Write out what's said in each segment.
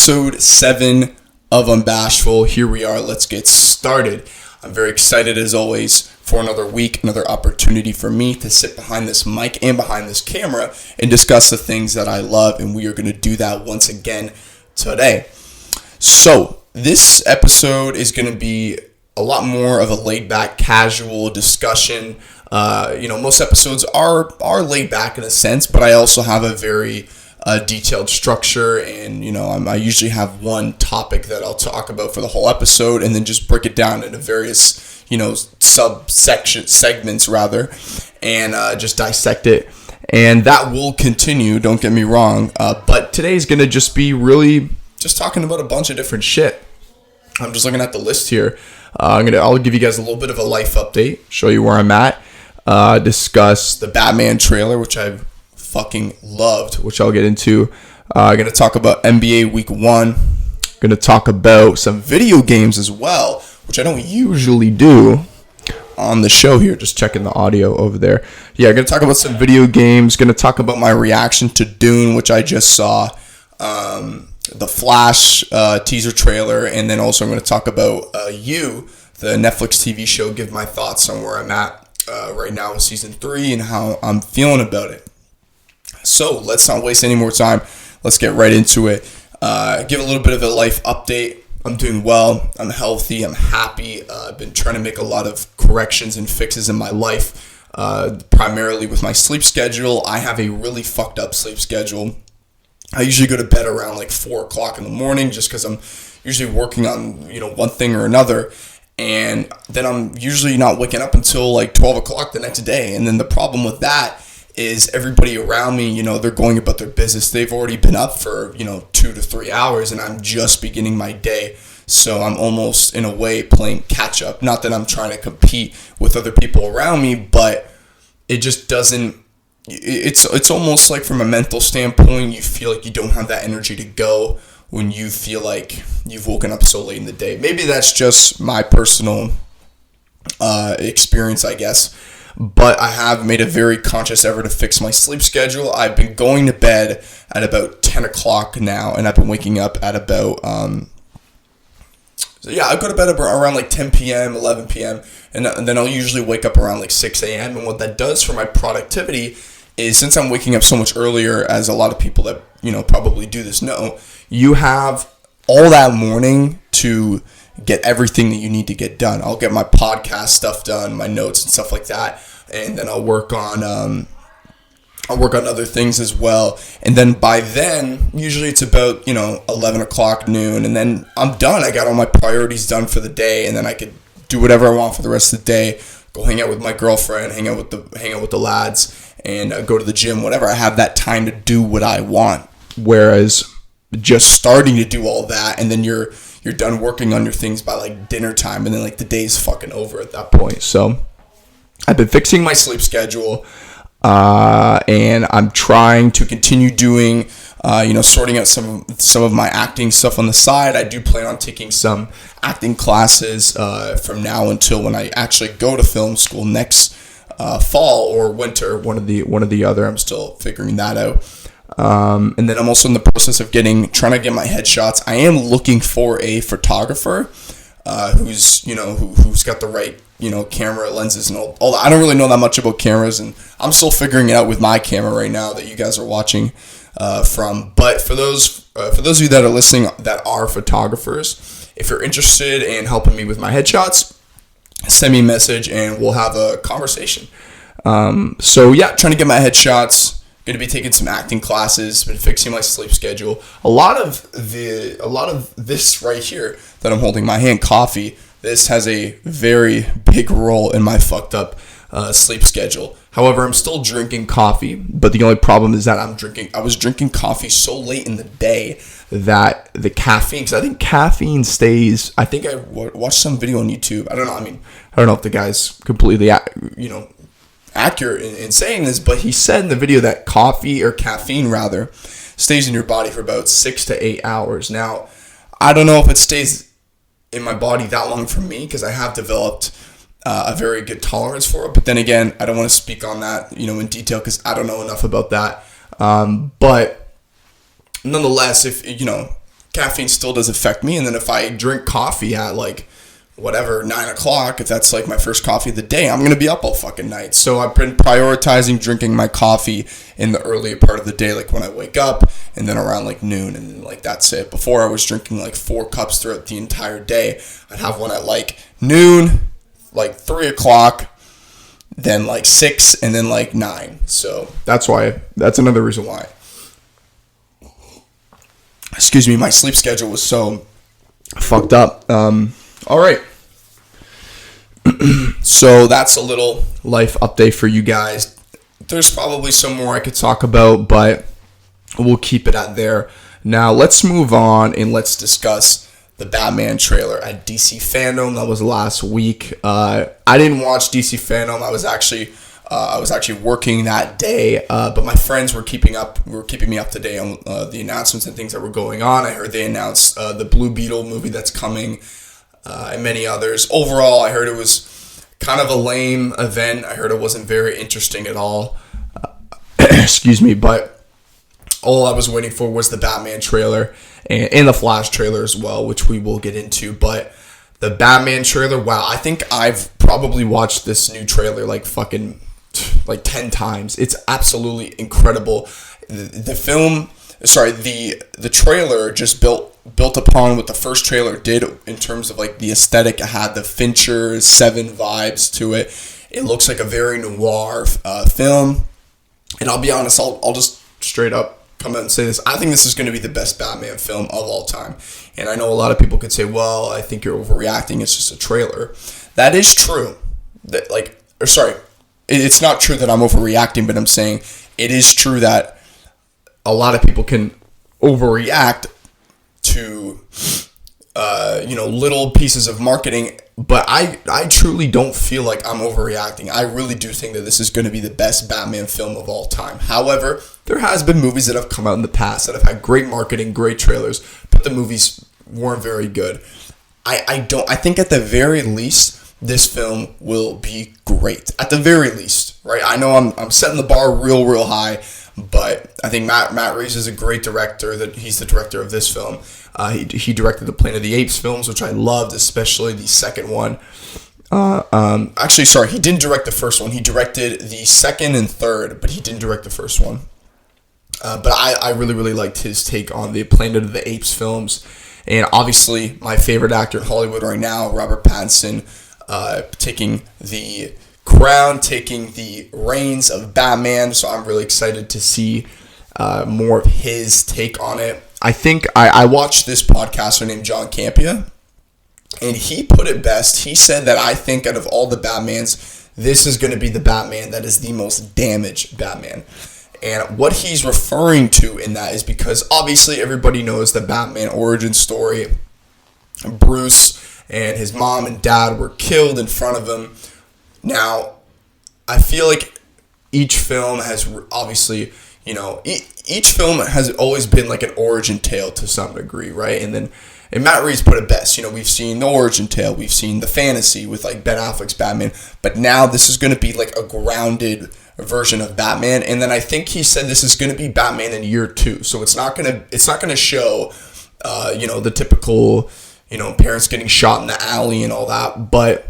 episode 7 of Unbashful. Here we are. Let's get started. I'm very excited as always for another week, another opportunity for me to sit behind this mic and behind this camera and discuss the things that I love, and we are going to do that once again today. So this episode is going to be a lot more of a laid-back, casual discussion. Most episodes are laid back in a sense, but I also have a very detailed structure, and I usually have one topic that I'll talk about for the whole episode, and then just break it down into various segments rather, and just dissect it. And that will continue. Don't get me wrong, but today's gonna just be really just talking about a bunch of different shit. I'm just looking at the list here. I'll give you guys a little bit of a life update, show you where I'm at, discuss the Batman trailer, which I've fucking loved, which I'll get into. I'm going to talk about NBA Week 1. Going to talk about some video games as well, which I don't usually do on the show here. Just checking the audio over there. Yeah, I'm going to talk about some video games. Going to talk about my reaction to Dune, which I just saw. The Flash teaser trailer. And then also I'm going to talk about the Netflix TV show. Give my thoughts on where I'm at right now with season 3 and how I'm feeling about it. So let's not waste any more time. Let's get right into it. Give a little bit of a life update. I'm doing well. I'm healthy. I'm happy. I've been trying to make a lot of corrections and fixes in my life, primarily with my sleep schedule. I have a really fucked up sleep schedule. I usually go to bed around like 4 o'clock in the morning just because I'm usually working on one thing or another. And then I'm usually not waking up until like 12 o'clock the next day. And then the problem with that is everybody around me, they're going about their business. They've already been up for, 2 to 3 hours, and I'm just beginning my day. So I'm almost, in a way, playing catch up. Not that I'm trying to compete with other people around me, but it just doesn't, it's almost like from a mental standpoint, you feel like you don't have that energy to go when you feel like you've woken up so late in the day. Maybe that's just my personal experience, I guess. But I have made a very conscious effort to fix my sleep schedule. I've been going to bed at about 10 o'clock now, and I've been waking up at about, I go to bed around like 10 p.m., 11 p.m., and then I'll usually wake up around like 6 a.m., and what that does for my productivity is, since I'm waking up so much earlier, as a lot of people that, probably do this know, you have all that morning to get everything that you need to get done. I'll get my podcast stuff done, my notes and stuff like that, and then I'll work on other things as well. And then by then, usually it's about 11 o'clock, noon, and then I'm done. I got all my priorities done for the day, and then I could do whatever I want for the rest of the day. Go hang out with my girlfriend, hang out with the lads, and go to the gym. Whatever. I have that time to do what I want. Whereas just starting to do all that, and then you're done working on your things by like dinner time, and then like the day's fucking over at that point. So I've been fixing my sleep schedule, and I'm trying to continue doing, sorting out some of my acting stuff on the side. I do plan on taking some acting classes from now until when I actually go to film school next fall or winter, one of the other. I'm still figuring that out. And then I'm also in the process of trying to get my headshots. I am looking for a photographer who's got the right camera lenses and all that. I don't really know that much about cameras, and I'm still figuring it out with my camera right now that you guys are watching from. But for those of you that are listening that are photographers, if you're interested in helping me with my headshots, send me a message and we'll have a conversation. Trying to get my headshots. Going to be taking some acting classes, been fixing my sleep schedule. A lot of this right here that I'm holding in my hand, coffee, this has a very big role in my fucked up sleep schedule. However, I'm still drinking coffee, but the only problem is that I was drinking coffee so late in the day that the caffeine, because I think caffeine stays, I think I watched some video on YouTube. I don't know. I don't know if the guy's completely, accurate in saying this, but he said in the video that caffeine stays in your body for about 6 to 8 hours. Now, I don't know if it stays in my body that long for me, because I have developed a very good tolerance for it. But then again, I don't want to speak on that, in detail, because I don't know enough about that. But nonetheless, if caffeine still does affect me. And then if I drink coffee at like whatever 9 o'clock, if that's like my first coffee of the day, I'm gonna be up all fucking night. So I've been prioritizing drinking my coffee in the earlier part of the day, like when I wake up, and then around like noon, and then like that's it. Before, I was drinking like 4 cups throughout the entire day. I'd have one at like noon, like 3 o'clock, then like 6, and then like 9. So that's another reason why. Excuse me, my sleep schedule was so fucked up. All right. So that's a little life update for you guys. There's probably some more I could talk about, but we'll keep it at there. Now let's move on and let's discuss the Batman trailer at DC Fandom. That was last week. I didn't watch DC Fandom. I was actually working that day, but my friends were keeping me up to date on the announcements and things that were going on. I heard they announced the Blue Beetle movie that's coming, and many others. Overall, I heard it was kind of a lame event. I heard it wasn't very interesting at all. Excuse me, but all I was waiting for was the Batman trailer and the Flash trailer as well, which we will get into. But the Batman trailer, wow, I think I've probably watched this new trailer like 10 times. It's absolutely incredible. The trailer just built upon what the first trailer did in terms of like the aesthetic. It had the Fincher 7 vibes to it. It looks like a very noir film. And I'll be honest, I'll just straight up come out and say this. I think this is going to be the best Batman film of all time. And I know a lot of people could say, well, I think you're overreacting. It's just a trailer. That is true. It's not true that I'm overreacting, but I'm saying it is true that a lot of people can overreact to, little pieces of marketing. But I truly don't feel like I'm overreacting. I really do think that this is going to be the best Batman film of all time. However, there has been movies that have come out in the past that have had great marketing, great trailers, but the movies weren't very good. I think at the very least, this film will be great. At the very least, right? I know I'm setting the bar real high, but I think Matt Reeves is a great director. That he's the director of this film. He directed the Planet of the Apes films, which I loved, especially the second one. He didn't direct the first one. He directed the second and third, but he didn't direct the first one. But I really liked his take on the Planet of the Apes films. And obviously, my favorite actor in Hollywood right now, Robert Pattinson, taking the crown, taking the reins of Batman. So I'm really excited to see more of his take on it. I think I watched this podcaster named John Campea, and he put it best. He said that I think out of all the Batmans, this is going to be the Batman that is the most damaged Batman. And what he's referring to in that is because obviously everybody knows the Batman origin story. Bruce and his mom and dad were killed in front of him. Now, I feel like each film has obviously, each film has always been like an origin tale to some degree, right? And Matt Reeves put it best. We've seen the origin tale, we've seen the fantasy with like Ben Affleck's Batman, but now this is going to be like a grounded version of Batman. And then I think he said this is going to be Batman in year 2, so it's not going to show, the typical, parents getting shot in the alley and all that, but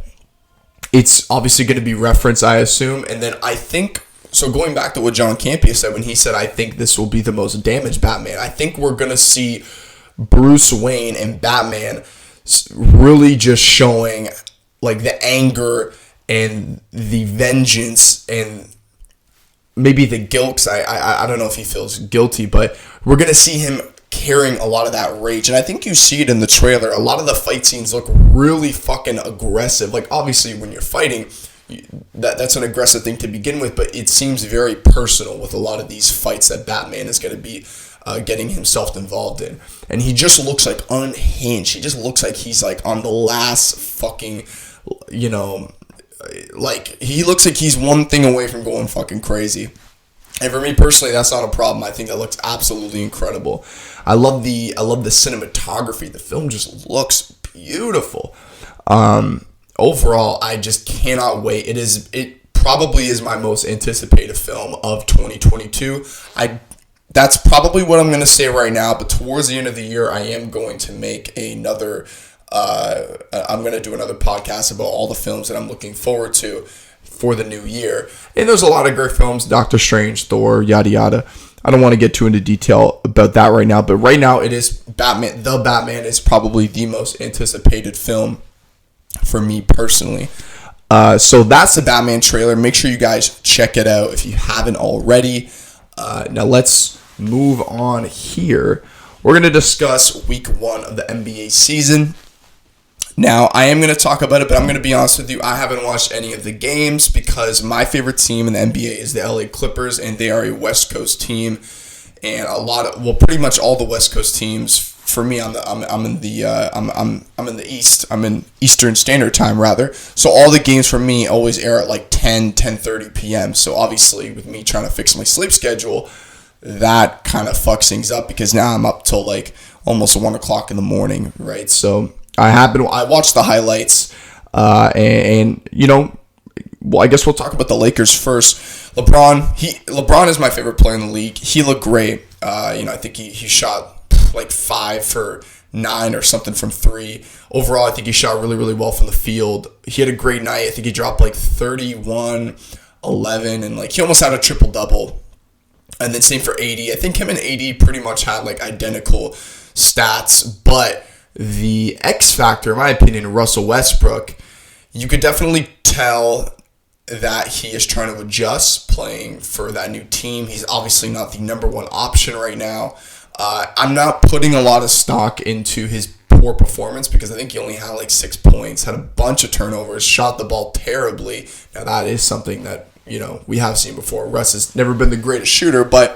it's obviously going to be referenced, I assume. And then I think, so going back to what John Campea said when he said, I think this will be the most damaged Batman, I think we're going to see Bruce Wayne and Batman really just showing like the anger and the vengeance and maybe the guilt. I don't know if he feels guilty, but we're going to see him carrying a lot of that rage. And I think you see it in the trailer. A lot of the fight scenes look really fucking aggressive. Like, obviously, when you're fighting, that's an aggressive thing to begin with, but it seems very personal with a lot of these fights that Batman is going to be getting himself involved in. And he just looks like unhinged. He just looks like he's like on the last fucking, like he looks like he's one thing away from going fucking crazy. And for me personally, that's not a problem. I think that looks absolutely incredible. I love the cinematography. The film just looks beautiful. Overall, I just cannot wait. It probably is my most anticipated film of 2022. I that's probably what I'm going to say right now. But towards the end of the year, I am going to make another. I'm going to do another podcast about all the films that I'm looking forward to for the new year. And there's a lot of great films: Doctor Strange, Thor, yada yada. I don't want to get too into detail about that right now, but right now it is Batman. The Batman is probably the most anticipated film for me personally. So that's the Batman trailer. Make sure you guys check it out if you haven't already. Now let's move on here. We're going to discuss week 1 of the NBA season. Now, I am going to talk about it, but I'm going to be honest with you. I haven't watched any of the games because my favorite team in the NBA is the LA Clippers, and they are a West Coast team. And pretty much all the West Coast teams. For me, I'm in the East. I'm in Eastern Standard Time rather. So all the games for me always air at like 10:30 p.m. So obviously, with me trying to fix my sleep schedule, that kind of fucks things up because now I'm up till like almost 1 o'clock in the morning, right? So I watched the highlights, and you know, well, I guess we'll talk about the Lakers first. LeBron is my favorite player in the league. He looked great. I think he shot like 5 for 9 or something from 3. Overall, I think he shot really, really well from the field. He had a great night. I think he dropped like 31, 11, and like he almost had a triple-double. And then same for AD. I think him and AD pretty much had like identical stats, but the X factor, in my opinion, Russell Westbrook, you could definitely tell that he is trying to adjust playing for that new team. He's obviously not the number one option right now. I'm not putting a lot of stock into his poor performance because I think he only had like 6 points, had a bunch of turnovers, shot the ball terribly. Now that is something that, we have seen before. Russ has never been the greatest shooter, but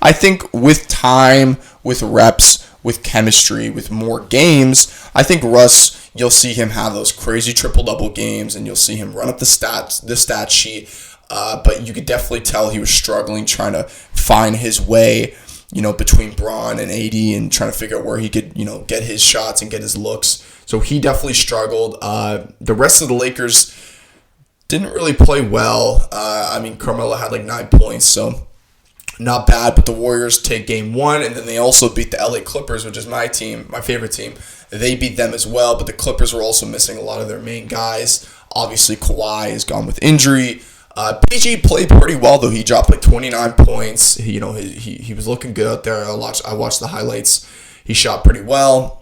I think with time, with reps, with chemistry, with more games, I think Russ, you'll see him have those crazy triple-double games, and you'll see him run up the stat sheet. But you could definitely tell he was struggling, trying to find his way, between Bron and AD, and trying to figure out where he could, get his shots and get his looks. So he definitely struggled. The rest of the Lakers didn't really play well. Carmelo had like 9 points, so not bad. But the Warriors take game 1, and then they also beat the LA Clippers, which is my team, my favorite team. They beat them as well, but the Clippers were also missing a lot of their main guys. Obviously, Kawhi is gone with injury. PG played pretty well, though. He dropped like 29 points. He was looking good out there. I watched the highlights. He shot pretty well.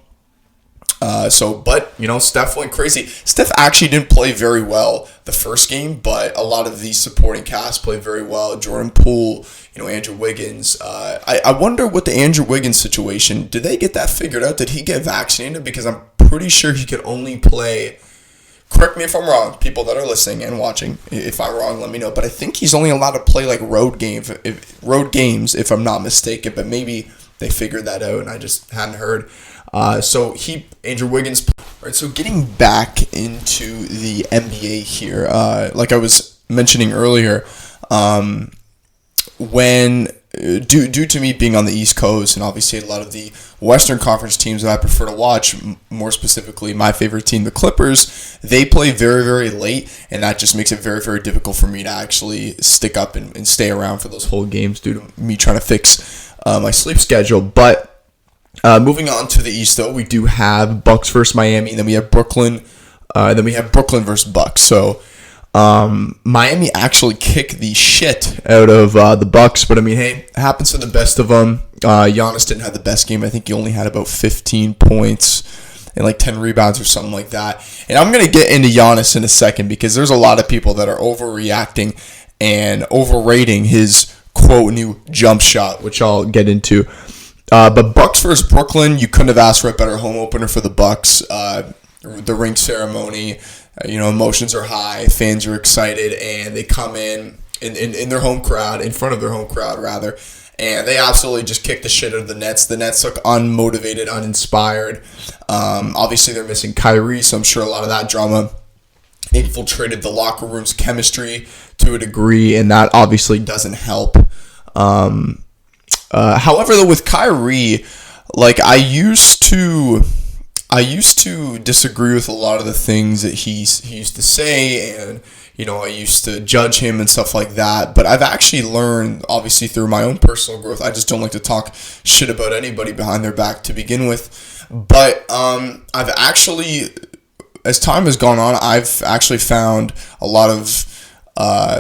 Steph went crazy. Steph actually didn't play very well the first game, but a lot of the supporting cast played very well. Jordan Poole, Andrew Wiggins. I wonder what the Andrew Wiggins situation, did they get that figured out? Did he get vaccinated? Because I'm pretty sure he could only play, correct me if I'm wrong, people that are listening and watching. If I'm wrong, let me know. But I think he's only allowed to play like road games, if I'm not mistaken. But maybe they figured that out and I just hadn't heard. Andrew Wiggins. Right, so getting back into the NBA here, like I was mentioning earlier, when due to me being on the East Coast and obviously a lot of the Western Conference teams that I prefer to watch, more specifically my favorite team, the Clippers, they play very, very late, and that just makes it very, very difficult for me to actually stick up and stay around for those whole games due to me trying to fix my sleep schedule. But moving on to the East, though, we do have Bucks versus Miami, and then we have Brooklyn, versus Bucks. So Miami actually kicked the shit out of the Bucks, but hey, it happens to the best of them. Giannis didn't have the best game. I think he only had about 15 points and like 10 rebounds or something like that. And I'm going to get into Giannis in a second because there's a lot of people that are overreacting and overrating his quote new jump shot, which I'll get into. But Bucks versus Brooklyn, you couldn't have asked for a better home opener for the Bucks. The ring ceremony, emotions are high, fans are excited, and they come in their home crowd, in front of their home crowd rather, and they absolutely just kicked the shit out of the Nets. The Nets look unmotivated, uninspired. Obviously, they're missing Kyrie, so I'm sure a lot of that drama infiltrated the locker room's chemistry to a degree, and that obviously doesn't help. However, though, with Kyrie, like I used to I used to disagree with a lot of the things that he used to say, and I used to judge him and stuff like that. But I've actually learned, obviously through my own personal growth, I just don't like to talk shit about anybody behind their back to begin with. But I've actually, as time has gone on, I've actually found a lot of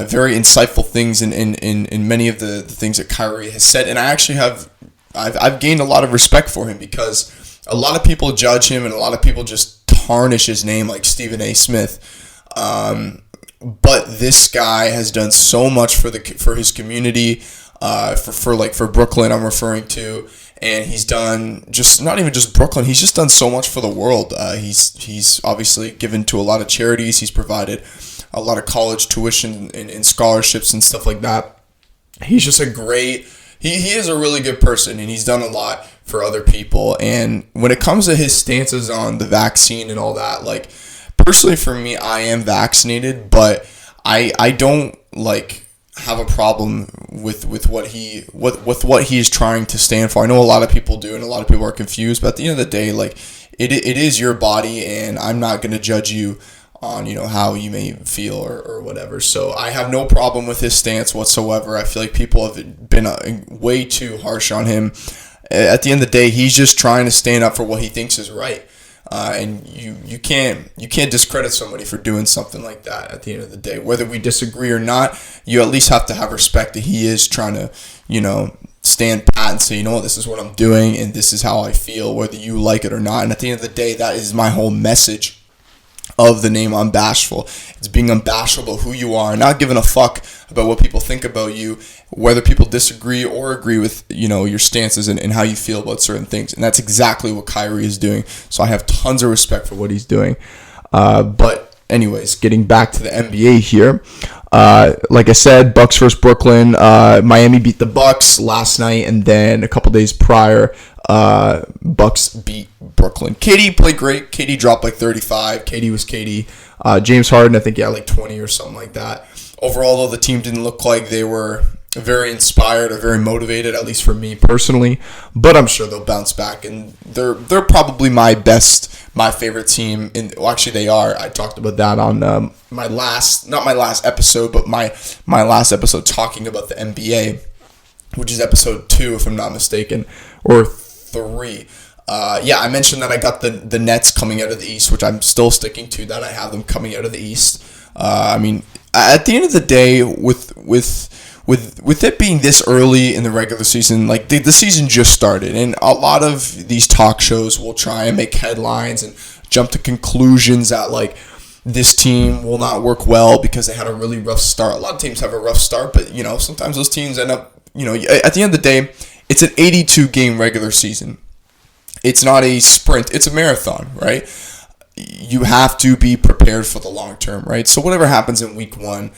very insightful things in many of the things that Kyrie has said, and I actually I've gained a lot of respect for him, because a lot of people judge him and a lot of people just tarnish his name, like Stephen A. Smith. But this guy has done so much for his community, for Brooklyn I'm referring to, and he's done just not even just Brooklyn. He's just done so much for the world. He's obviously given to a lot of charities. He's provided a lot of college tuition and scholarships and stuff like that. He's just he is a really good person, and he's done a lot for other people. And when it comes to his stances on the vaccine and all that, like, personally for me, I am vaccinated, but I don't have a problem with what he is trying to stand for. I know a lot of people do, and a lot of people are confused, but at the end of the day, like, it is your body, and I'm not going to judge you on how you may feel or whatever. So I have no problem with his stance whatsoever. I feel like people have been way too harsh on him. At the end of the day, he's just trying to stand up for what he thinks is right. And you can't discredit somebody for doing something like that. At the end of the day, whether we disagree or not, you at least have to have respect that he is trying to stand pat and say, this is what I'm doing and this is how I feel, whether you like it or not. And at the end of the day, that is my whole message of the name Unbashful. It's being unbashful about who you are, not giving a fuck about what people think about you, whether people disagree or agree with your stances and how you feel about certain things. And that's exactly what Kyrie is doing. So I have tons of respect for what he's doing. But anyways, getting back to the NBA here. Like I said, Bucks versus Brooklyn. Miami beat the Bucks last night, and then a couple days prior, Bucks beat Brooklyn. KD played great. KD dropped like 35. KD was KD. James Harden, I think he had like 20 or something like that. Overall, though, the team didn't look like they were very inspired or very motivated, at least for me personally. But I'm sure they'll bounce back, and they're probably my favorite team. Actually, they are. I talked about that on not my last episode, but my last episode talking about the NBA, which is episode 2, if I'm not mistaken, or 3. I mentioned that I got the Nets coming out of the East, which I'm still sticking to, that I have them coming out of the East. At the end of the day, with it being this early in the regular season, like the season just started, and a lot of these talk shows will try and make headlines and jump to conclusions that like this team will not work well because they had a really rough start. A lot of teams have a rough start, but sometimes those teams end up, at the end of the day, it's an 82 game regular season. It's not a sprint, it's a marathon, right? You have to be prepared for the long term, right? So whatever happens in week 1,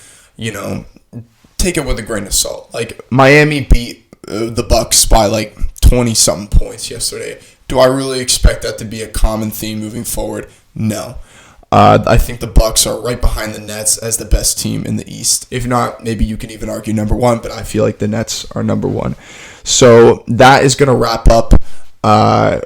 take it with a grain of salt. Like, Miami beat the Bucks by like 20-something points yesterday. Do I really expect that to be a common theme moving forward? No. I think the Bucks are right behind the Nets as the best team in the East. If not, maybe you could even argue number 1, but I feel like the Nets are number 1. So that is going to wrap up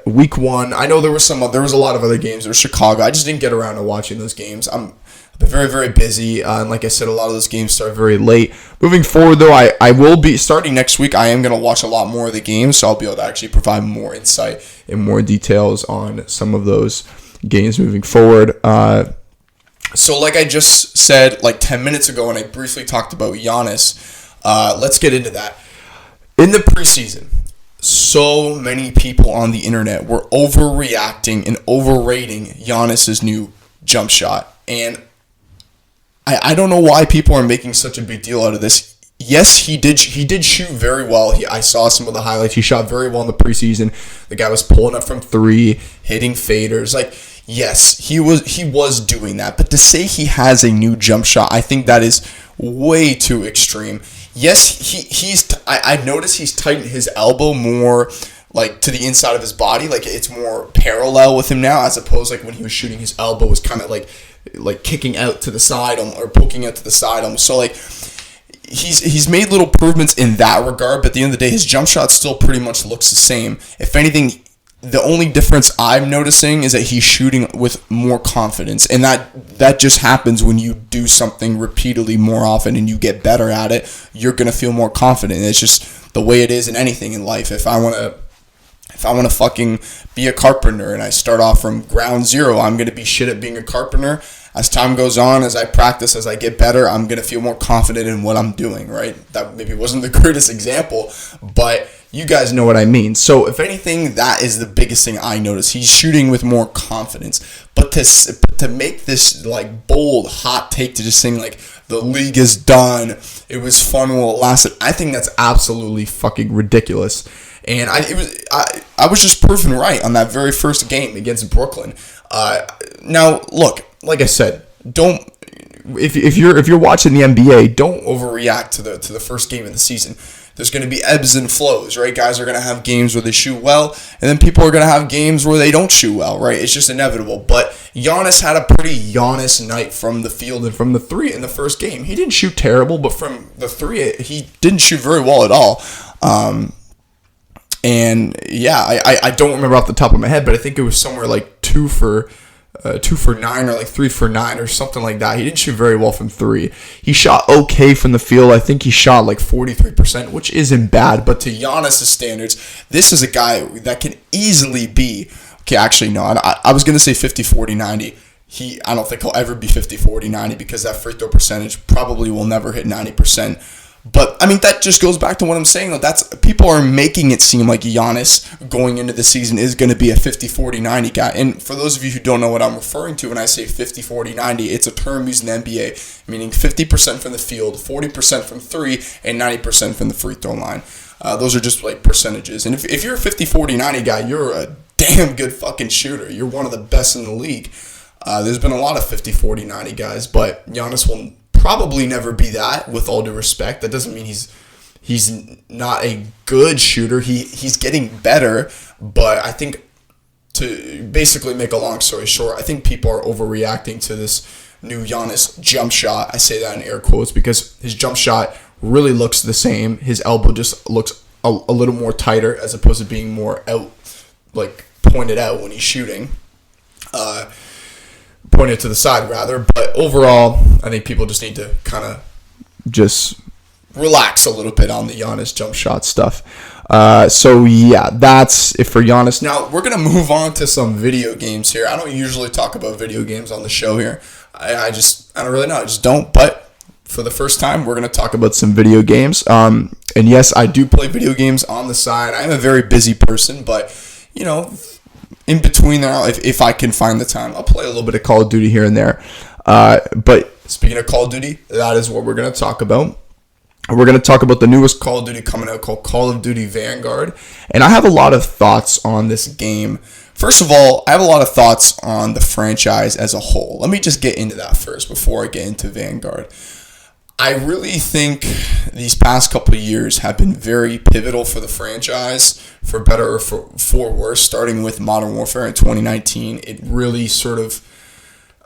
week 1. I know there was a lot of other games. There was Chicago. I just didn't get around to watching those games. I've been very, very busy. And like I said, a lot of those games start very late. Moving forward, though, I will be starting next week. I am going to watch a lot more of the games, so I'll be able to actually provide more insight and more details on some of those games moving forward. So like I just said like 10 minutes ago when I briefly talked about Giannis, let's get into that. In the preseason, so many people on the internet were overreacting and overrating Giannis's new jump shot. And I don't know why people are making such a big deal out of this. Yes, he did shoot very well. I saw some of the highlights. He shot very well in the preseason. The guy was pulling up from 3, hitting faders. Like, yes, he was doing that. But to say he has a new jump shot, I think that is way too extreme. Yes, I've noticed he's tightened his elbow more like to the inside of his body. Like, it's more parallel with him now, as opposed like when he was shooting, his elbow was kind of like kicking out to the side or poking out to the side almost. So like he's made little improvements in that regard, but at the end of the day, his jump shot still pretty much looks the same. If anything, the only difference I'm noticing is that he's shooting with more confidence, and that just happens when you do something repeatedly more often and you get better at it. You're gonna feel more confident. It's just the way it is in anything in life. If I want to fucking be a carpenter and I start off from ground zero, I'm gonna be shit at being a carpenter. As time goes on, as I practice, as I get better, I'm going to feel more confident in what I'm doing, right? That maybe wasn't the greatest example, but you guys know what I mean. So if anything, that is the biggest thing I notice. He's shooting with more confidence. But to make this like bold, hot take to just saying like the league is done, it was fun while it lasted, I think that's absolutely fucking ridiculous. And I was just proven right on that very first game against Brooklyn. Now look, like I said, don't if you're watching the NBA, don't overreact to the first game of the season. There's going to be ebbs and flows, right? Guys are going to have games where they shoot well, and then people are going to have games where they don't shoot well, right? It's just inevitable. But Giannis had a pretty Giannis night from the field and from the three in the first game. He didn't shoot terrible, but from the three, he didn't shoot very well at all. And yeah, I don't remember off the top of my head, but I think it was somewhere like 2 for 9 or like 3 for 9 or something like that. He didn't shoot very well from three. He shot okay from the field. I think he shot like 43%, which isn't bad. But to Giannis' standards, this is a guy that can easily be, okay, actually, no, I was going to say 50, 40, 90. I don't think he'll ever be 50, 40, 90 because that free throw percentage probably will never hit 90%. But, I mean, that just goes back to what I'm saying. People are making it seem like Giannis going into the season is going to be a 50, 40, 90 guy. And for those of you who don't know what I'm referring to when I say 50, 40, 90, it's a term used in the NBA, meaning 50% from the field, 40% from three, and 90% from the free throw line. Those are just like percentages. And if you're a 50, 40, 90 guy, you're a damn good fucking shooter. You're one of the best in the league. There's been a lot of 50, 40, 90 guys, but Giannis will probably never be that, with all due respect. That doesn't mean he's not a good shooter. He's getting better, but I think, to basically make a long story short, I think people are overreacting to this new Giannis jump shot. I say that in air quotes because his jump shot really looks the same. His elbow just looks a little more tighter as opposed to being more out, like pointed out when he's shooting. Pointed to the side rather, but overall I think people just need to kind of just relax a little bit on the Giannis jump shot stuff. So yeah, that's it for Giannis. Now we're gonna move on to some video games here. I don't usually talk about video games on the show here. I don't really know. I just don't. But for the first time, we're gonna talk about some video games. And yes, I do play video games on the side. I'm a very busy person, but you know, in between there, if I can find the time, I'll play a little bit of Call of Duty here and there. But speaking of Call of Duty, that is what we're going to talk about. We're going to talk about the newest Call of Duty coming out called Call of Duty Vanguard. And I have a lot of thoughts on this game. First of all, I have a lot of thoughts on the franchise as a whole. Let me just get into that first before I get into Vanguard. I really think these past couple of years have been very pivotal for the franchise, for better or for worse, starting with Modern Warfare in 2019. It really sort of...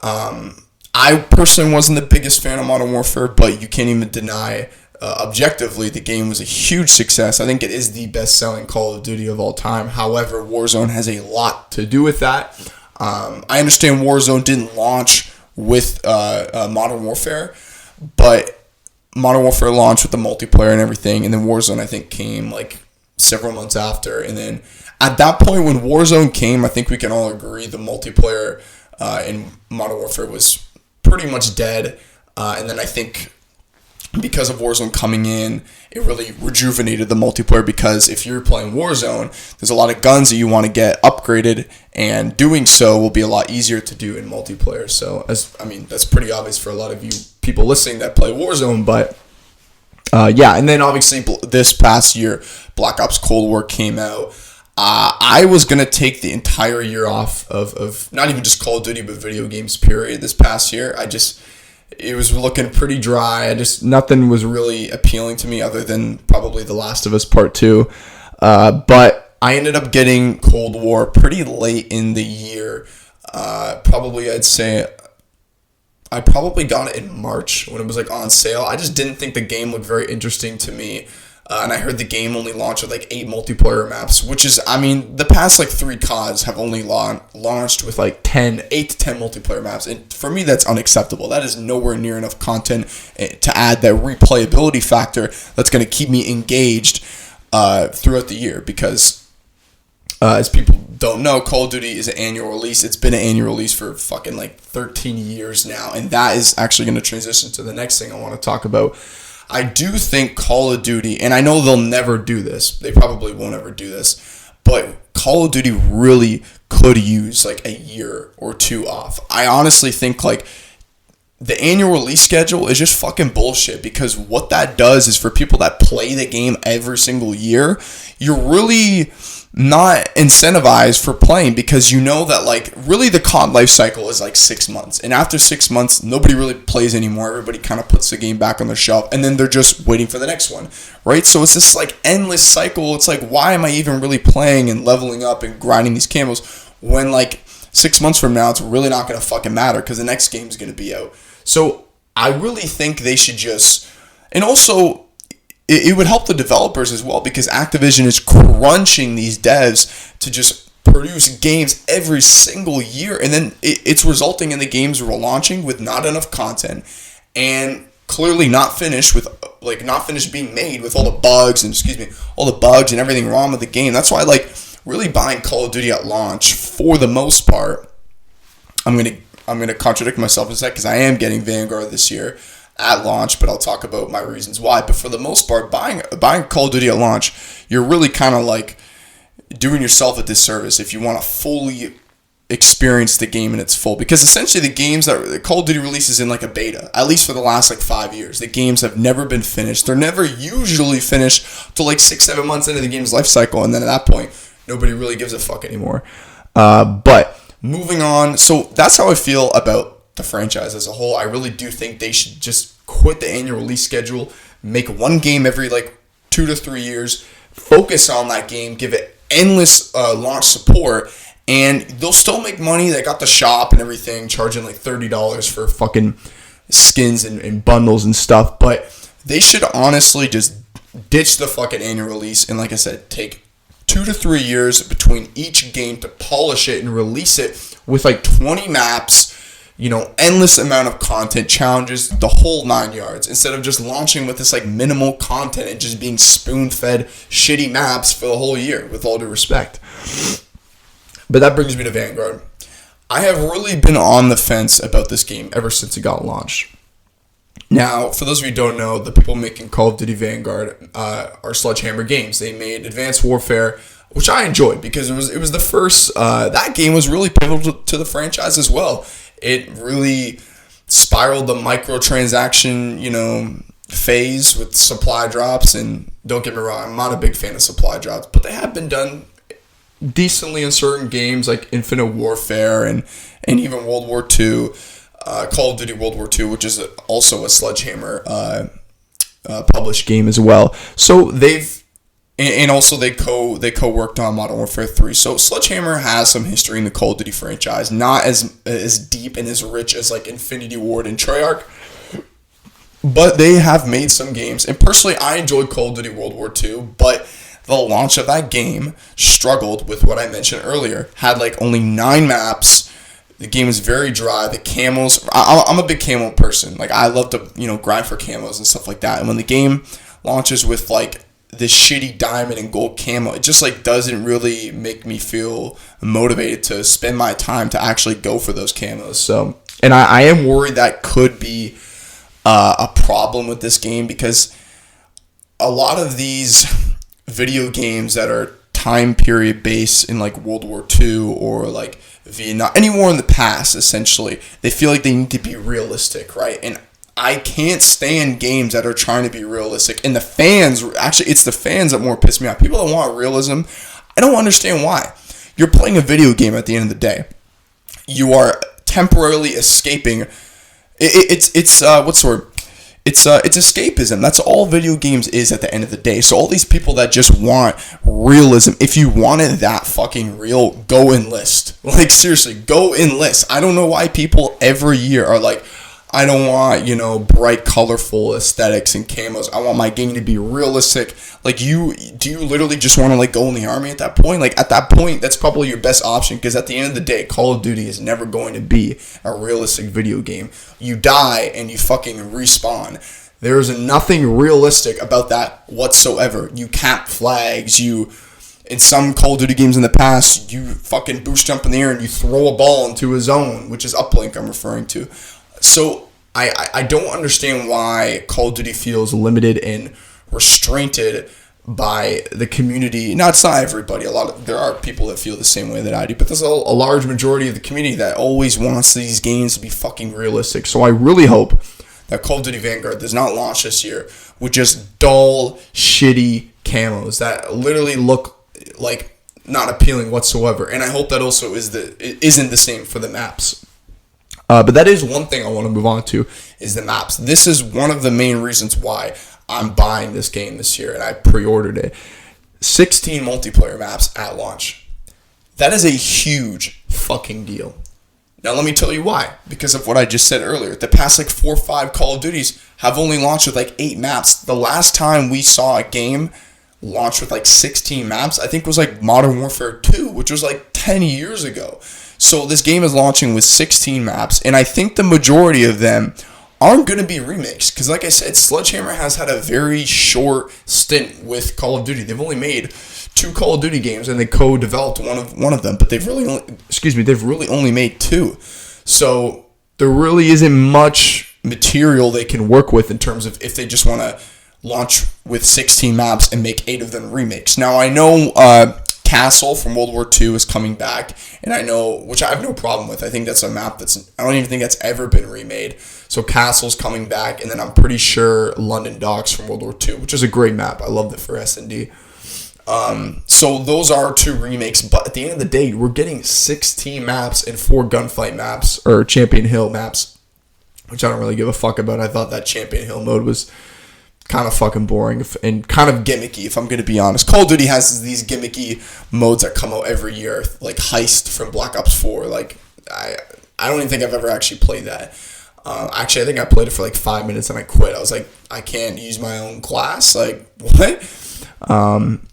I personally wasn't the biggest fan of Modern Warfare, but you can't even deny objectively the game was a huge success. I think it is the best-selling Call of Duty of all time. However, Warzone has a lot to do with that. I understand Warzone didn't launch with Modern Warfare, but Modern Warfare launched with the multiplayer and everything, and then Warzone, I think, came like several months after. And then at that point, when Warzone came, I think we can all agree the multiplayer in Modern Warfare was pretty much dead. And then I think because of Warzone coming in, it really rejuvenated the multiplayer, because if you're playing Warzone, there's a lot of guns that you want to get upgraded, and doing so will be a lot easier to do in multiplayer. So, that's pretty obvious for a lot of you people listening that play Warzone, but yeah, and then obviously this past year, Black Ops Cold War came out. I was going to take the entire year off of not even just Call of Duty, but video games, period, this past year. It was looking pretty dry. Nothing was really appealing to me other than probably The Last of Us Part 2. But I ended up getting Cold War pretty late in the year. I'd say I probably got it in March when it was like on sale. I just didn't think the game looked very interesting to me. And I heard the game only launched with like 8 multiplayer maps, which is, I mean, the past like 3 CODs have only launched with like 8 to 10 multiplayer maps. And for me, that's unacceptable. That is nowhere near enough content to add that replayability factor that's going to keep me engaged throughout the year. Because as people don't know, Call of Duty is an annual release. It's been an annual release for fucking like 13 years now. And that is actually going to transition to the next thing I want to talk about. I do think Call of Duty, and I know they'll never do this, they probably won't ever do this, but Call of Duty really could use like a year or 2 off. I honestly think like the annual release schedule is just fucking bullshit, because what that does is for people that play the game every single year, you're really not incentivized for playing, because you know that like really the COD life cycle is like 6 months, and after 6 months nobody really plays anymore. Everybody kind of puts the game back on their shelf, and then they're just waiting for the next one, right? So it's this like endless cycle. It's like, why am I even really playing and leveling up and grinding these camos when like 6 months from now it's really not going to fucking matter, because the next game is going to be out. So I really think they should just, and also it would help the developers as well, because Activision is crunching these devs to just produce games every single year, and then it's resulting in the games we're launching with not enough content, and clearly not finished being made, with all the bugs and everything wrong with the game. That's why like really buying Call of Duty at launch, for the most part, I'm gonna contradict myself in a sec, because I am getting Vanguard this year at launch, but I'll talk about my reasons why. But for the most part, buying Call of Duty at launch, you're really kind of like doing yourself a disservice if you want to fully experience the game in its full, because essentially the games that Call of Duty releases in like a beta, at least for the last like 5 years, the games have never been finished. They're never usually finished till like 6-7 months into the game's life cycle, and then at that point nobody really gives a fuck anymore. But moving on, so that's how I feel about the franchise as a whole. I really do think they should just quit the annual release schedule, make one game every like 2 to 3 years, focus on that game, give it endless launch support, and they'll still make money. They got the shop and everything, charging like $30 for fucking skins and bundles and stuff, but they should honestly just ditch the fucking annual release, and like I said, take 2 to 3 years between each game to polish it and release it with like 20 maps, endless amount of content, challenges, the whole 9 yards, instead of just launching with this like minimal content and just being spoon-fed shitty maps for the whole year, with all due respect. But that brings me to Vanguard. I have really been on the fence about this game ever since it got launched. Now, for those of you who don't know, the people making Call of Duty Vanguard are Sledgehammer Games. They made Advanced Warfare, which I enjoyed, because it was the first, that game was really pivotal to the franchise as well. It really spiraled the microtransaction, phase with supply drops, and don't get me wrong, I'm not a big fan of supply drops, but they have been done decently in certain games like Infinite Warfare and even World War II, Call of Duty World War II, which is also a Sledgehammer published game as well. So and also they co-worked on Modern Warfare 3. So Sledgehammer has some history in the Call of Duty franchise, not as deep and as rich as like Infinity Ward and Treyarch, but they have made some games. And personally, I enjoyed Call of Duty World War II, but the launch of that game struggled with what I mentioned earlier. Had like only 9 maps. The game is very dry. The camos, I'm a big camo person. Like, I love to, grind for camos and stuff like that. And when the game launches with like this shitty diamond and gold camo, it just like doesn't really make me feel motivated to spend my time to actually go for those camos. So, and I am worried that could be a problem with this game, because a lot of these video games that are time period based in like World War II or like Vietnam, any war in the past, essentially, they feel like they need to be realistic, right? And I can't stand games that are trying to be realistic. And the fans, actually, it's the fans that more piss me off. People that want realism, I don't understand why. You're playing a video game at the end of the day. You are temporarily escaping. It's what's the word? It's escapism. That's all video games is at the end of the day. So all these people that just want realism, if you want it that fucking real, go enlist. Like, seriously, go enlist. I don't know why people every year are like, I don't want, bright, colorful aesthetics and camos. I want my game to be realistic. Like, do you literally just want to, like, go in the army at that point? Like, at that point, that's probably your best option, because at the end of the day, Call of Duty is never going to be a realistic video game. You die and you fucking respawn. There's nothing realistic about that whatsoever. You cap flags, in some Call of Duty games in the past, you fucking boost jump in the air and you throw a ball into a zone, which is uplink I'm referring to. So I don't understand why Call of Duty feels limited and restrained by the community. No, it's not everybody. There are people that feel the same way that I do, but there's a large majority of the community that always wants these games to be fucking realistic. So I really hope that Call of Duty Vanguard does not launch this year with just dull, shitty camos that literally look like not appealing whatsoever. And I hope that also isn't the same for the maps. But that is one thing I want to move on to, is the maps. This is one of the main reasons why I'm buying this game this year, and I pre-ordered it. 16 multiplayer maps at launch. That is a huge fucking deal. Now, let me tell you why. Because of what I just said earlier. The past, 4 or 5 Call of Duties have only launched with, 8 maps. The last time we saw a game launch with, 16 maps, I think was, Modern Warfare 2, which was, 10 years ago. So this game is launching with 16 maps, and I think the majority of them aren't going to be remakes. Because, like I said, Sledgehammer has had a very short stint with Call of Duty. They've only made 2 Call of Duty games, and they co-developed one of them. But they've really only made 2. So there really isn't much material they can work with in terms of if they just want to launch with 16 maps and make 8 of them remakes. Now, I know Castle from World War II is coming back, and I know, which I have no problem with. I think that's a map I don't even think that's ever been remade. So Castle's coming back, and then I'm pretty sure London Docks from World War II, which is a great map. I loved it for S&D. So those are 2 remakes, but at the end of the day, we're getting 16 maps and 4 gunfight maps, or Champion Hill maps, which I don't really give a fuck about. I thought that Champion Hill mode was kind of fucking boring and kind of gimmicky, if I'm going to be honest. Call of Duty has these gimmicky modes that come out every year, like Heist from Black Ops 4. I don't even think I've ever actually played that. Actually, I think I played it for 5 minutes and I quit. I was like, I can't use my own class. What?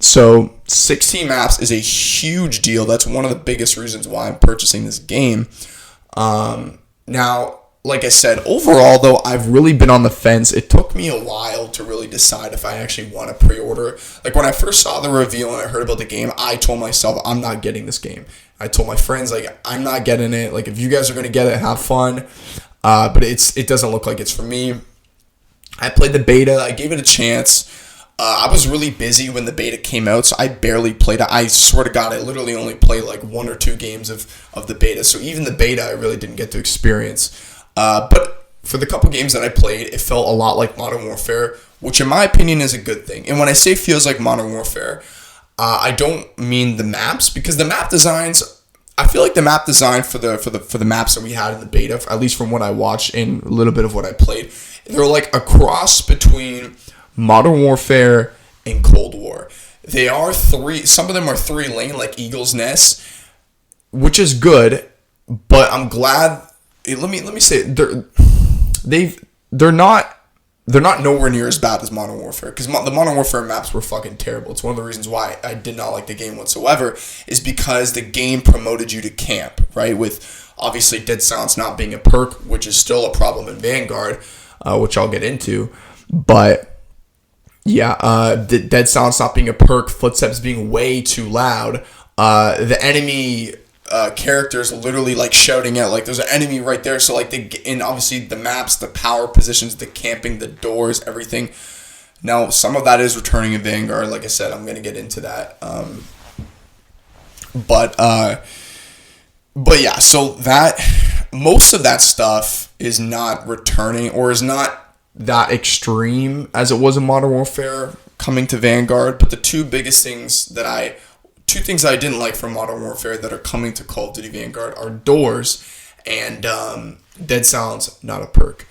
So 16 maps is a huge deal. That's one of the biggest reasons why I'm purchasing this game. Now, like I said, overall, though, I've really been on the fence. It took me a while to really decide if I actually want to pre-order. When I first saw the reveal and I heard about the game, I told myself, I'm not getting this game. I told my friends, I'm not getting it. If you guys are going to get it, have fun. But it doesn't look like it's for me. I played the beta. I gave it a chance. I was really busy when the beta came out, so I barely played it. I swear to God, I literally only played 1 or 2 games of the beta. So even the beta, I really didn't get to experience. But for the couple games that I played, it felt a lot like Modern Warfare, which in my opinion is a good thing. And when I say feels like Modern Warfare, I don't mean the maps, because the map designs, I feel like the map design for the maps that we had in the beta, at least from what I watched and a little bit of what I played, they're a cross between Modern Warfare and Cold War. They are 3. Some of them are 3-lane, like Eagle's Nest, which is good. But I'm glad. Let me say they're not nowhere near as bad as Modern Warfare, because the Modern Warfare maps were fucking terrible. It's one of the reasons why I did not like the game whatsoever, is because the game promoted you to camp, right? With obviously Dead Silence not being a perk, which is still a problem in Vanguard, which I'll get into, but. Yeah, Dead Silence not being a perk, footsteps being way too loud, the enemy characters literally shouting out there's an enemy right there. So and obviously the maps, the power positions, the camping, the doors, everything. Now some of that is returning in Vanguard. Like I said, I'm gonna get into that. But yeah, so that most of that stuff is not returning, or is not that extreme as it was in Modern Warfare coming to Vanguard. But the 2 biggest things two things I didn't like from Modern Warfare that are coming to Call of Duty Vanguard are doors and Dead Silence, not a perk.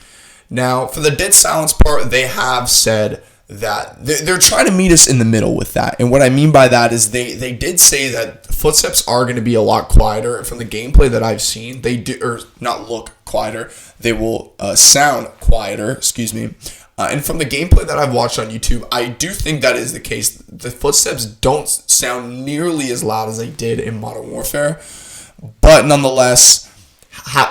Now, for the Dead Silence part, they have said that they're trying to meet us in the middle with that. And what I mean by that is they did say that footsteps are going to be a lot quieter. From the gameplay that I've seen, they do, or not look quieter, they will sound quieter, excuse me. And from the gameplay that I've watched on YouTube, I do think that is the case. The footsteps don't sound nearly as loud as they did in Modern Warfare. But nonetheless,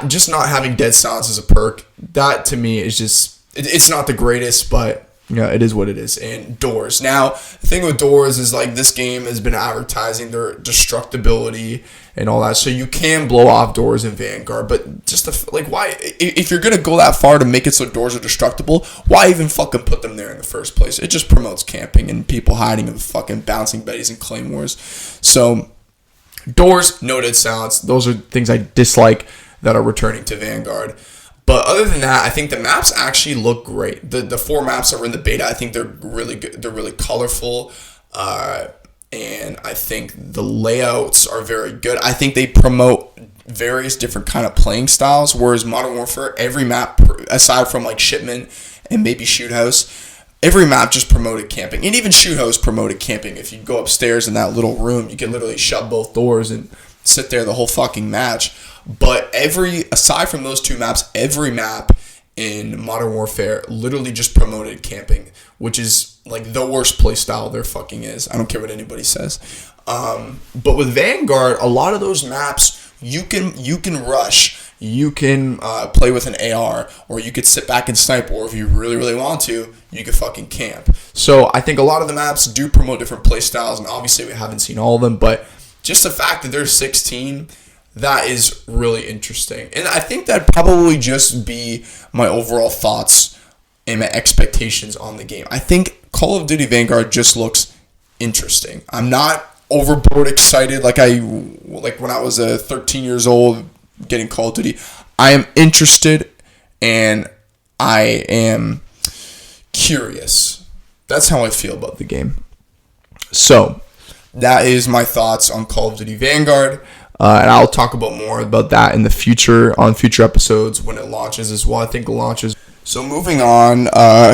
just not having dead silence as a perk, that to me is just, it's not the greatest, but it is what it is. And doors. Now, the thing with doors is like this game has been advertising their destructibility and all that, so you can blow off doors in Vanguard, but just why, if you're gonna go that far to make it so doors are destructible, why even fucking put them there in the first place? It just promotes camping and people hiding and fucking bouncing betties and claymores. So doors, no dead silence, those are things I dislike that are returning to Vanguard. But other than that, I think the maps actually look great. The 4 maps that were in the beta, I think they're really good. They're really colorful. And I think the layouts are very good. I think they promote various different kind of playing styles, whereas Modern Warfare, every map, aside from like Shipment and maybe Shoot House, every map just promoted camping. And even Shoot House promoted camping. If you go upstairs in that little room, you can literally shut both doors and sit there the whole fucking match. But aside from those 2 maps, every map in Modern Warfare literally just promoted camping, which is like the worst play style there fucking is. I don't care what anybody says. But with Vanguard, a lot of those maps, you can rush. You can play with an AR, or you could sit back and snipe, or if you really, really want to, you could fucking camp. So I think a lot of the maps do promote different play styles, and obviously we haven't seen all of them, but just the fact that there's 16, that is really interesting. And I think that'd probably just be my overall thoughts and my expectations on the game. I think Call of Duty Vanguard just looks interesting. I'm not overboard excited like when I was 13 years old getting Call of Duty. I am interested and I am curious. That's how I feel about the game. So that is my thoughts on Call of Duty Vanguard. And I'll talk about more about that in the future, on future episodes when it launches as well. I think it launches. So moving on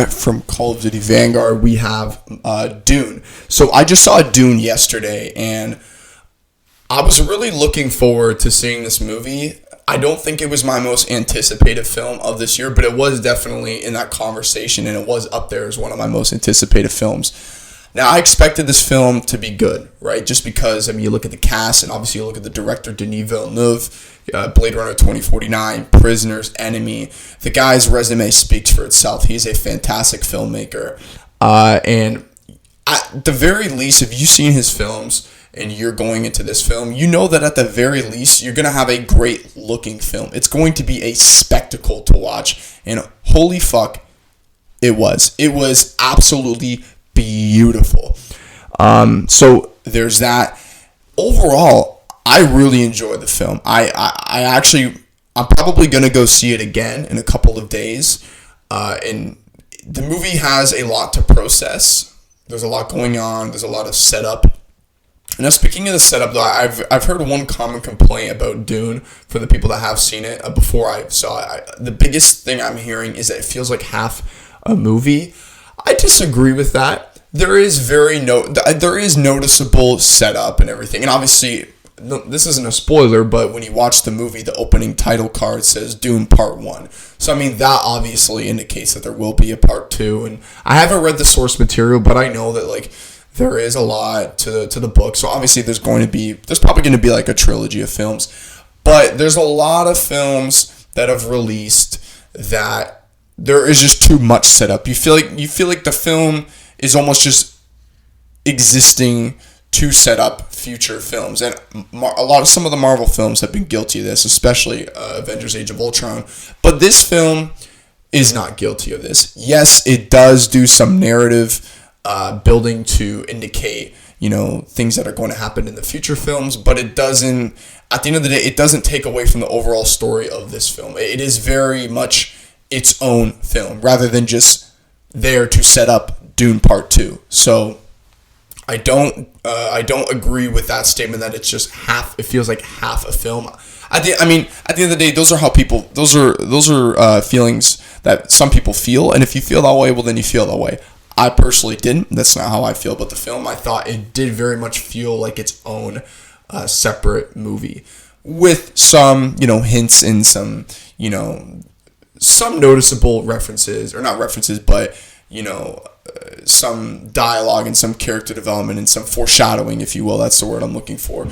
from Call of Duty Vanguard, we have Dune. So I just saw Dune yesterday, and I was really looking forward to seeing this movie. I don't think it was my most anticipated film of this year, but it was definitely in that conversation, and it was up there as one of my most anticipated films. Now, I expected this film to be good, right? Just because, you look at the cast, and obviously you look at the director, Denis Villeneuve, Blade Runner 2049, Prisoners, Enemy. The guy's resume speaks for itself. He's a fantastic filmmaker. And at the very least, if you've seen his films and you're going into this film, you know that at the very least, you're going to have a great-looking film. It's going to be a spectacle to watch. And holy fuck, it was. It was absolutely beautiful. So there's that. Overall, I really enjoyed the film. I'm probably going to go see it again in a couple of days. And the movie has a lot to process. There's a lot going on. There's a lot of setup. And now, speaking of the setup, though, I've heard one common complaint about Dune for the people that have seen it before I saw it. The biggest thing I'm hearing is that it feels like half a movie. I disagree with that. There is noticeable setup and everything, and obviously this isn't a spoiler, but when you watch the movie, the opening title card says Dune Part 1. So that obviously indicates that there will be a Part 2, and I haven't read the source material, but I know that there is a lot to the book. So obviously there's probably going to be like a trilogy of films, but there's a lot of films that have released that there is just too much setup. You feel like the film is almost just existing to set up future films. And some of the Marvel films have been guilty of this, especially Avengers Age of Ultron. But this film is not guilty of this. Yes, it does do some narrative building to indicate, things that are going to happen in the future films, but it doesn't, at the end of the day, it doesn't take away from the overall story of this film. It is very much its own film, rather than just there to set up Dune Part 2. So I don't agree with that statement that it's just half. It feels like half a film. At the end of the day, those are feelings that some people feel, and if you feel that way, well, then you feel that way. I personally didn't. That's not how I feel about the film. I thought it did very much feel like its own separate movie with some, hints and some, some noticeable references, or not references, but, some dialogue and some character development and some foreshadowing, if you will. That's the word I'm looking for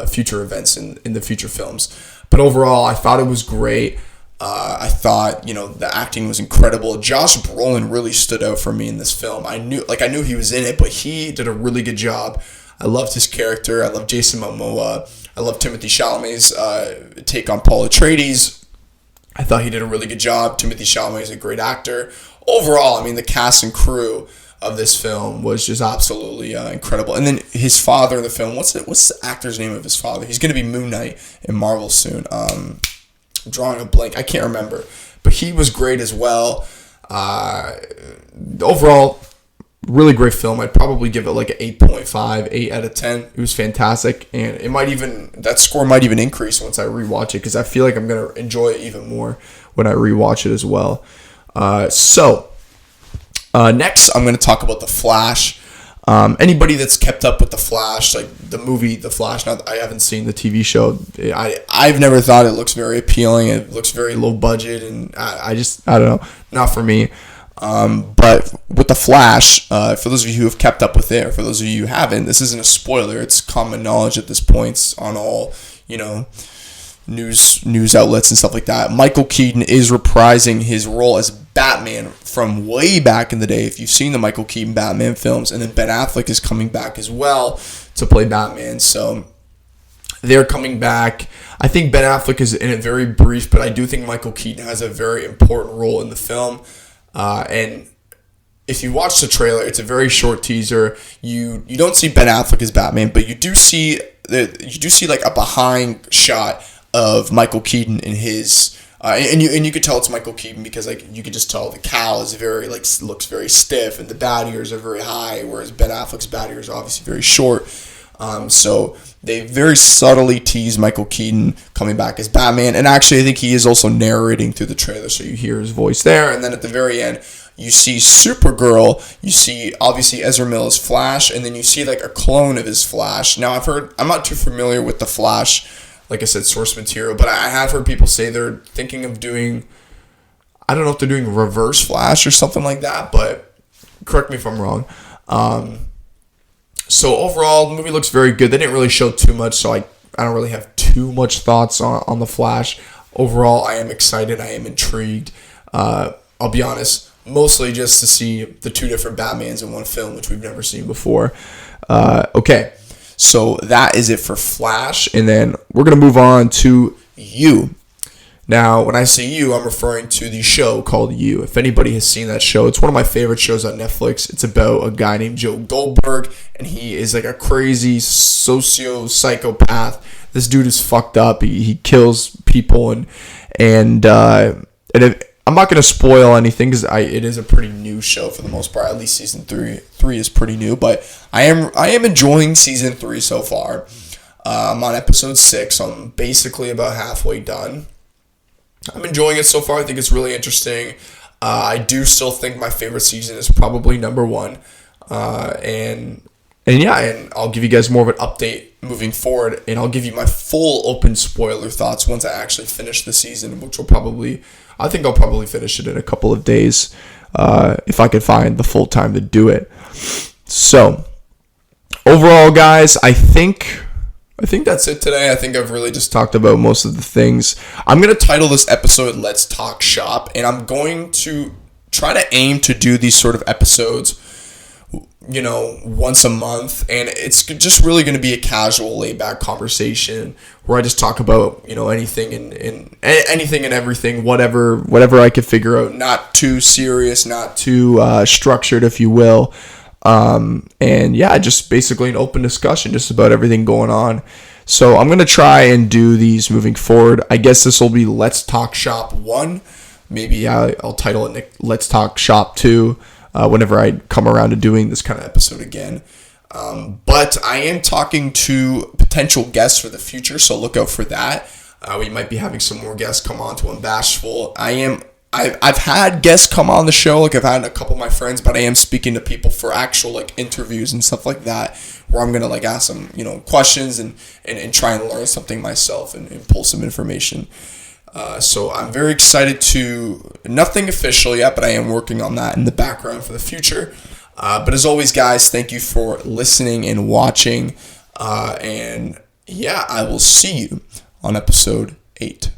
future events in the future films. But overall, I thought it was great. I thought, the acting was incredible. Josh Brolin really stood out for me in this film. I knew he was in it, but he did a really good job. I loved his character. I love Jason Momoa. I love Timothée Chalamet's take on Paul Atreides. I thought he did a really good job. Timothée Chalamet is a great actor. Overall, the cast and crew of this film was just absolutely incredible. And then his father in the film, what's the actor's name of his father? He's going to be Moon Knight in Marvel soon. I'm drawing a blank. I can't remember. But he was great as well. Overall, really great film. I'd probably give it like an 8.5, 8 out of 10. It was fantastic. And that score might even increase once I rewatch it, because I feel like I'm going to enjoy it even more when I rewatch it as well. Next, I'm going to talk about The Flash. Anybody that's kept up with The Flash, like the movie The Flash, now I haven't seen the TV show. I've never thought it looks very appealing. It looks very low budget, and I don't know, not for me. But with The Flash, for those of you who have kept up with it, or for those of you who haven't, this isn't a spoiler. It's common knowledge at this point on all, news outlets and stuff like that. Michael Keaton is reprising his role as Batman from way back in the day. If you've seen the Michael Keaton Batman films, and then Ben Affleck is coming back as well to play Batman. So they're coming back. I think Ben Affleck is in it very brief, but I do think Michael Keaton has a very important role in the film. And if you watch the trailer, it's a very short teaser. You don't see Ben Affleck as Batman, but you do see like a behind shot of Michael Keaton in his, and you could tell it's Michael Keaton because like you could just tell the cowl is very looks very stiff, and the bat ears are very high, whereas Ben Affleck's bat ears are obviously very short. So they very subtly tease Michael Keaton coming back as Batman, and actually I think he is also narrating through the trailer, so you hear his voice there, and then at the very end you see Supergirl, you see obviously Ezra Miller's Flash, and then you see like a clone of his Flash. Now I'm not too familiar with the Flash, like I said, source material, but I have heard people say they're thinking of doing, I don't know if they're doing Reverse Flash or something like that, but correct me if I'm wrong. So overall, the movie looks very good. They didn't really show too much, so I don't really have too much thoughts on The Flash. Overall, I am excited. I am intrigued. I'll be honest, mostly just to see the two different Batmans in one film, which we've never seen before. Okay, so that is it for Flash, and then we're going to move on to You. Now, when I say You, I'm referring to the show called You. If anybody has seen that show, it's one of my favorite shows on Netflix. It's about a guy named Joe Goldberg, and he is like a crazy psychopath. This dude is fucked up. He kills people, and I'm not going to spoil anything because it is a pretty new show for the most part. At least season 3 is pretty new, but I am enjoying season 3 so far. I'm on episode 6, so I'm basically about halfway done. I'm enjoying it so far. I think it's really interesting. I do still think my favorite season is probably number 1. And I'll give you guys more of an update moving forward, and I'll give you my full open spoiler thoughts once I actually finish the season, which I think I'll probably finish it in a couple of days if I can find the full time to do it. So overall, guys, I think that's it today. I think I've really just talked about most of the things. I'm going to title this episode Let's Talk Shop, and I'm going to try to aim to do these sort of episodes, once a month, and it's just really going to be a casual, laid-back conversation where I just talk about, anything and anything and everything, whatever I could figure out. Not too serious, not too structured, if you will. Just basically an open discussion just about everything going on. So I'm going to try and do these moving forward. I guess this will be Let's Talk Shop 1. Maybe I'll title it Let's Talk Shop 2 whenever I come around to doing this kind of episode again. But I am talking to potential guests for the future, so look out for that. We might be having some more guests come on to Unbashful. I am I've had guests come on the show, like I've had a couple of my friends, but I am speaking to people for actual like interviews and stuff like that, where I'm gonna like ask them, you know, questions and try and learn something myself and pull some information. So I'm very excited to, nothing official yet, but I am working on that in the background for the future. But as always, guys, thank you for listening and watching. And yeah, I will see you on episode 8.